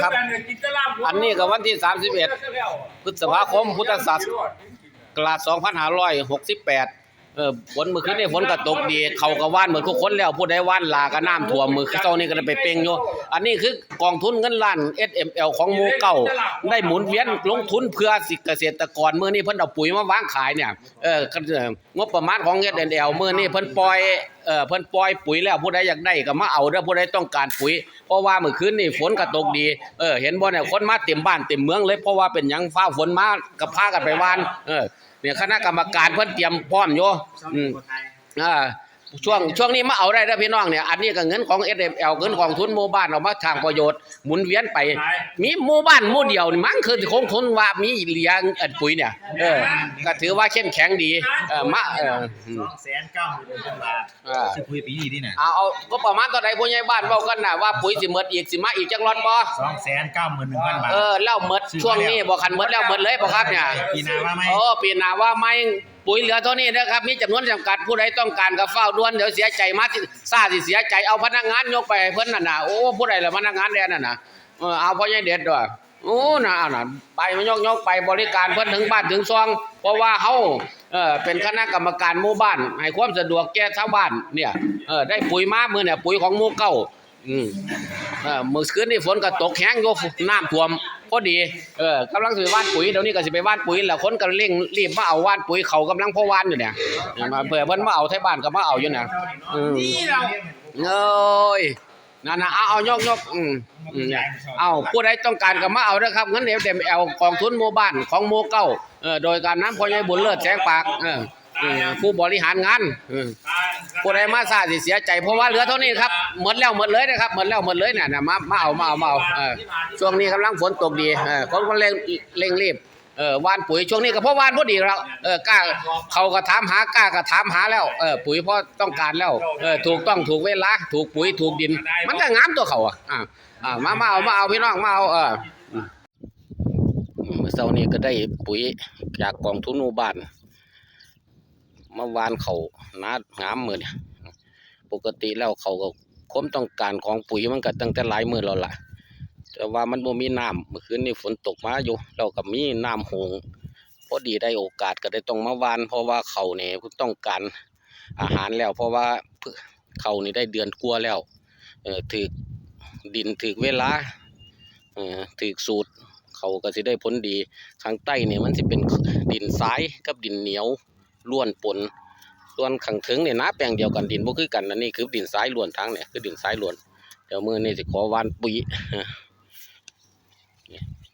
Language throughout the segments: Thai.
ครับอันนี้ก็วันที่31พฤษภาคมพุทธศักราช2568ฝนเมื่อคืนนี่ฝนก็ตกดีเขาก็ว่านเหมือนทุกคนแล้วผู้ใดว่านลาก็น้ำท่วมมือเจ้านี่ก็ได้ไปเป่งอยู่อันนี้คือกองทุนเงินล้าน SML ของหมู่เก่าได้หมุนเวียนลงทุนเพื่อเกษตรกรมื้อนี้เพิ่นเอาปุ๋ยมาวางขายเนี่ยงบประมาณของ SML มื้อนี้เพิ่นปล่อยปุ๋ยแล้วผู้ใดอยากได้ก็มาเอาเด้อผู้ใดต้องการปุ๋ยเพราะว่าเมื่อคืนนี่ฝนก็ตกดีเห็นบ่เนี่ยคนมาเต็มบ้านเต็มเมืองเลยเพราะว่าเป็นหยังฟ้าฝนมาก็พากันไปว่านเนี่ยคณะกรรมการเพิ่นเตรียมพร้อมอยู่ช่วงนี้มาเอาได้เด้อพี่น้องเนี่ยอันนี้ก็เงินของ SML เงินของทุนหมู่บ้านเอามาทางประโยชน์หมุนเวียนไปมีหมู่บ้านหมู่เดียวนี่มั้งคือคงทุนว่ามีเหลียงปุ๋ยเนี่ยก็ถือว่าเข้มแข็งดีมา290,000 บาทซื้อปุ๋ยปีนี้น่ะเอาก็ประมาณเท่าใดผู้ใหญ่บ้านเว้ากันน่ะว่าปุ๋ยสิหมดอีกสิมาอีกจักล็อตบ่291,000 บาทแล้วหมดช่วงนี้บ่คันหมดแล้วหมดเลยบ่ครับเนี่ยปีหน้าว่าไหมปีหน้าว่าไหมปุ๋ยเหลือเท่านี้นะครับมีจำนวนจำกัดผู้ใดต้องการก็เฝ้าด่วนเดี๋ยวเสียใจมาซ่าสิเสียใจเอาพนักงานยกไปเพิ่นนั่นน่ะโอ้ผู้ใดล่ะพนักงานแดนนั่นน่ะเอาพ่อใหญ่เด็ดด้วยโอ้น่ะไปมายกไปบริการเพิ่นถึงบ้านถึงซองเพราะว่าเฮาเป็นคณะกรรมการหมู่บ้านให้ความสะดวกแก่ชาวบ้านเนี่ยได้ปุ๋ยมามื้อเนี่ยปุ๋ยของหมู่เก่ามื้อคืนนี้ฝนก็ตกแห้งอยู่น้ำท่วมพอดีกำลังสิไปว่านปุ๋ยเดี๋ยวนี้ก็สิไปว่านปุ๋ยแล้วคนก็เร่งรีบมาเอาว่านปุ๋ยเขากำลังพอว่านอยู่เนี่ยเผื่อเพิ่นมาเอาไทบ้านก็มาเอาอยู่เนี่ยเอ้ยนั่นน่ะเอายกเอาผู้ใดต้องการก็มาเอาเด้อครับเงิน SML กองทุนหมู่บ้านของหมู่เก่าโดยการนำพ่อใหญ่บุญเลิศแสงปากผู้บริหารงานผู้ใดมาซ่าสิเสียใจเพราะว่าเหลือเท่านี้ครับหมดแล้วหมดเลยนะครับหมดแล้วหมดเลยเนี่ยมาเอาช่วงนี้กำลังฝนตกดีคนก็เร่งรีบว่านปุ๋ยช่วงนี้ก็เพราะว่านพอดีแล้วกล้าเขาก็ถามหากล้าก็ถามหาแล้วปุ๋ยพอต้องการแล้วถูกต้องถูกเวลาถูกปุ๋ยถูกดินมันก็งามตัวเขามาเอาพี่น้องมาเอาเมื่อเช้านี้ก็ได้ปุ๋ยจากกองทุนหมู่บ้านมาวานเขางามมือเนี่ยปกติแล้วเขาก็ความต้องการของปุ๋ยมันก็ตั้งแต่หลายมื้อแล้วล่ะแต่ว่ามันบ่มีน้ำเมื่อคืนนี้ฝนตกมาอยู่เราก็มีน้ำหงพอดีได้โอกาสก็ได้ต้องมาวานเพราะว่าเขาเนี่ยต้องการอาหารแล้วเพราะว่าเขานี่ได้เดือนกว่าแล้วถึกดินถึกเวลาถึกสูตรเขาก็สิได้ผลดีข้างใต้เนี่ยมันสิเป็นดินทรายกับดินเหนียวล้วนปนส่วนข้างถึงเนี่ยนะแปลงเดียวกันดินบ่คือกันอันนี้คือดินทรายล้วนทั้งเนี่ยคือดินทรายล้วนเดี๋ยวมื้อนี้สิขอวานปุ๋ย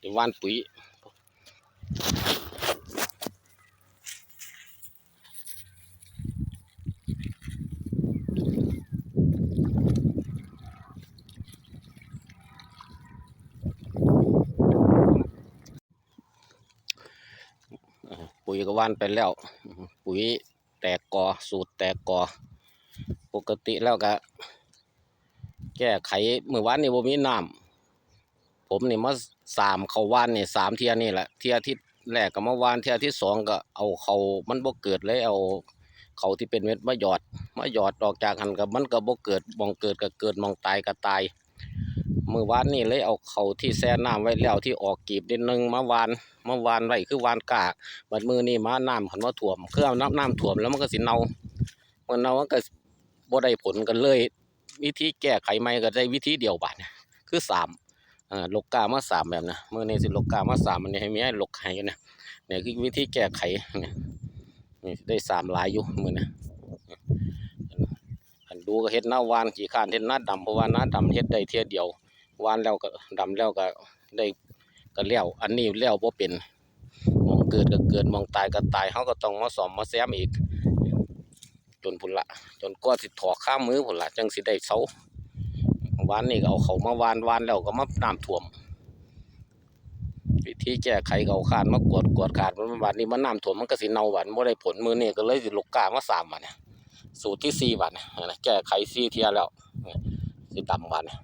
นี่ว่านปุ๋ยปุ๋ยก็ว่านไปแล้วปุ๋ยแตกกอสูตรแตกกอปกติแล้วก็แก้ไขเมื่อวานนี่บ่มีน้ำผมนี่มาเขาว่านนี่3 เที่ยนี่แหละเที่ยที่แรกก็มาว่านเที่ยที่2ก็เอาเขามันบ่เกิดเลยเอาเขาที่เป็นเม็ดมาหยอดออกจากหันกับมันก็บ่เกิดมองเกิดก็เกิดมองตายก็ตายเมื่อวานนี่เลยเอาเขาที่แช่น้ำไว้แล้วที่ออกกีบนิดนึงมาวานไว้คือวานกากบัดมือนี่มาน้ำขันมาถ่วมคือเอาน้ำถ่วมแล้วมันก็สิเน่ามันก็บ่ได้ผลกันเลยวิธีแก้ไขใหม่ก็ได้วิธีเดียวบาดคือลกกามา3แบบนะมือนี่สิลกกามา3มันนี่ให้มีให้ลกไห้นะเนี่ยคือวิธีแก้ไขเนี่ยนี่ได้3หลายอยู่มือนะอันดูก็เฮ็ดหน้าวานขี้ข้านเฮ็ดหน้าดำเพราะว่าหน้าดำเฮ็ดได้เที่ยเดียววานแล้วก็ดำแล้วก็ได้ก็แล้วอันนี้แล้วบ่เป็นมองเกิดก็เกิดมองตายก็ตายเขาก็ต้องมาซ่อมมาแซมอีกจนพุ่นละจนกว่าสิถอดข้ามมือพุ่นละจังสิได้เสาวานนี่ก็เอาเขามาวานแล้วก็มาน้ำท่วมวิธีแก้ไขก็เอาคานมากวดขาดมันบาดนี้มันน้ำท่วมมันก็สิเน่าบาดไม่ได้ผลมือนี่ก็เลยสิลูกกามา3 บาทเนี่ยสูตรที่4 บาทเนี่ยแก้ไข4 เที่ยแล้วสิดำบาทเนี่ย